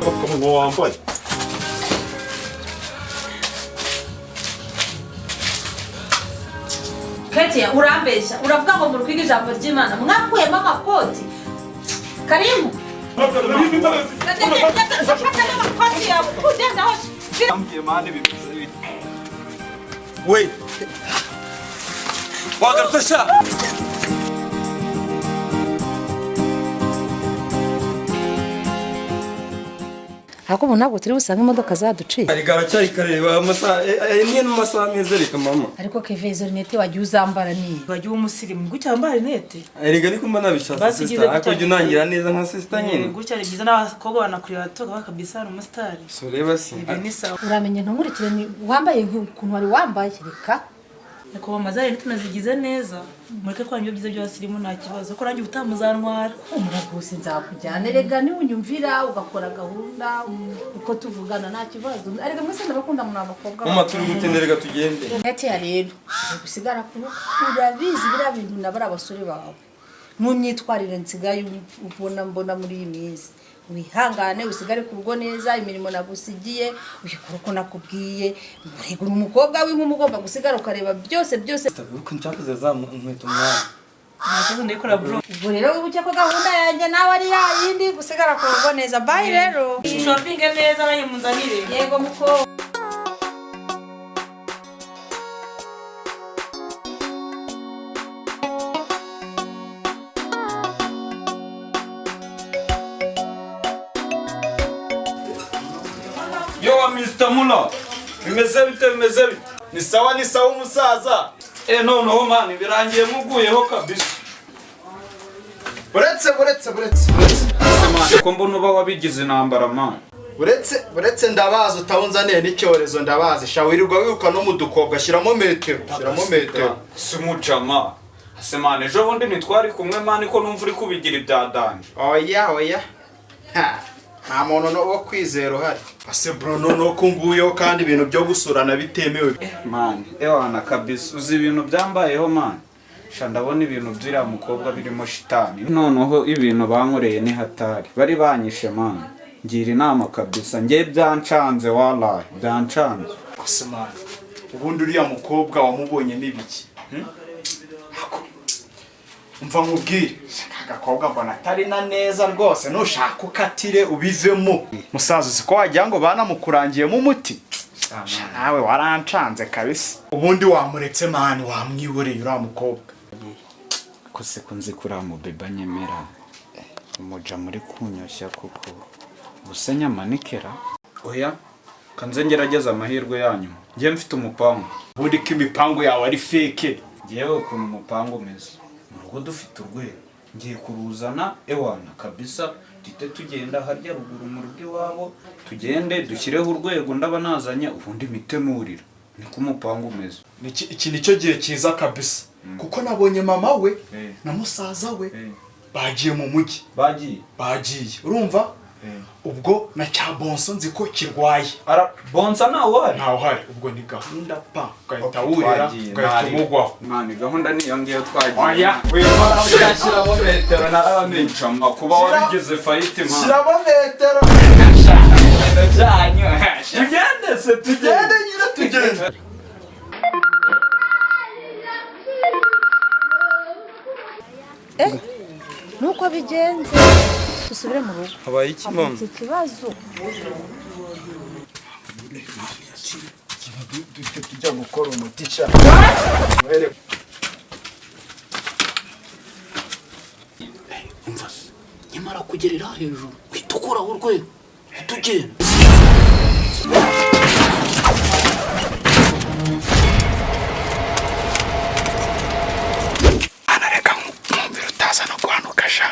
agapfukamunwa wambaye. Ketia urambeshya uravuga ngo muri kwiga ijambo ry'Imana mwakuyemo amakoti Karimu Wait. Wagarutse sha. Hako ntabwo turi busanga imodoka zaduciye. Ari garacyari kareba amasaha ni no masaha meza reka mama. Ariko Keveze rinete wagiye uzambara ni. Wagiye umusirimu gucyambara rinete. Erega ariko mbona bishatse sister. Ako jya unangira neza nka sister nyine. Gucyari byiza n'abakobwa banakurira batoka bakabisa ari umustar. So reba si. Ni sawa. Uramenye ntumurikire ni wambaye ukuntu wari wambaye reka. Ko bamazare tunazigize neza. Mureke kwa nyo byiza by'abasirimu nta kibazo. Ko rangi utamuzantwara. Umuragose nzakujyana rega ni unyumvira ugakora gahunda uko tuvugana nta kibazo. Arega mwese ndabakunda mu abakobwa. Mama turi gutenderega tugende. Ketia rero gusigara kuno urabizi bira bintu nabara abasore bawe. Munyitwarire nsigaye mbona muri iyi minsi. Wihangane usigare ku rugo neza imirimo nagusigiye uyikora uko nakubwiye urego umukobwa w'ink'umugomba gusigara ukareba byose uko ncakuze za nkweto mwana Ntabwo ndikora bro. ubwo rero wibuke ko gahunda yanjye nawe ari yayindi gusigara ku rugo neza bye rero Shopping neza bayimunzanire. yego muko Yo wa Mr. Mula. Bimeze bite? Ni sawa umusaza. Noneho man birangiye muguyeho kabisa. Buretse. Semane ko mbona uba wabigize intambara man. Buretse ndabaza utabunzaniye n'icyorezo ndabazi. Shawirirwa wiruka no mudukobwa shiramo metero. Simujama. Semane ejo bundi nitwari kumwe man ko numva uri kubigira ibyadanje. Oya. Nta muntu no wo kwizera uhari. Ase bro no kunguyeho kandi ibintu byo gusurana bitemewe. Man, ewana kabisa uzi ibintu byambayeho man. Sha ndabona ibintu byira mukobwa birimo shitani. Noneho ibintu bankoreye ni hatari. Bari banyishe man. Ngira inama kabisa ngiye byancanze wallahi byancanze. Ase man. Ubundi uriya mukobwa wamubonye nibiki? Umva nkubwire. Agakobwa mbona atari na neza rwose nushaka ukatire ubivemo. Musaza uzi ko wagira ngo banamukurangiye mu muti. Nawe warancanze kabisa. Ubundi wamuretse mani wamwiboreye uriya mukobwa. Kose kunzi kura mu beba nyemera. Umuja muri kunyoshya kuko busenya manikera. Oya kanze ngerageza amahirwe yanyu. Ngiye mfite umupango. Ubundi ko imipango yawe ari fake. Ngiyewe ku mupango meze. Murugo dufite urwego. Ngiye kuruzana ewana kabisa tite tugenda harya ruguru mu rugo iwabo tugende dushyireho urwego ndaba nazanye ubundi mitemurira niko umupango umeze. Iki nicyo gihe cyiza kabisa. Kuko nabonye mama we na musaza we bagiye mu mujyi. Bagiye. Urumva? Ubwo na cya bonso nzi ko kirwaye. Ara bonsa nawo hari. Ntawo hari. Ubwo ni gahunda pa. Gahita wurira. Gahita umugwaho. Mwana gahunda ni yongiye twagiye. Oya. Wimara ugashyiramo metero narabamencama kuba wabigeze fight man. Shyiramo metero. Janyo. Tugende nyine tugende. nuko bigenze dusubire mu rugo. Habaye iki mama? Ikibazo. Tujya gukora umuti cha. Umva nyamara kugerera hejuru witukura urwego tugenda Anareka mwumvira utaza no kwanuka sha.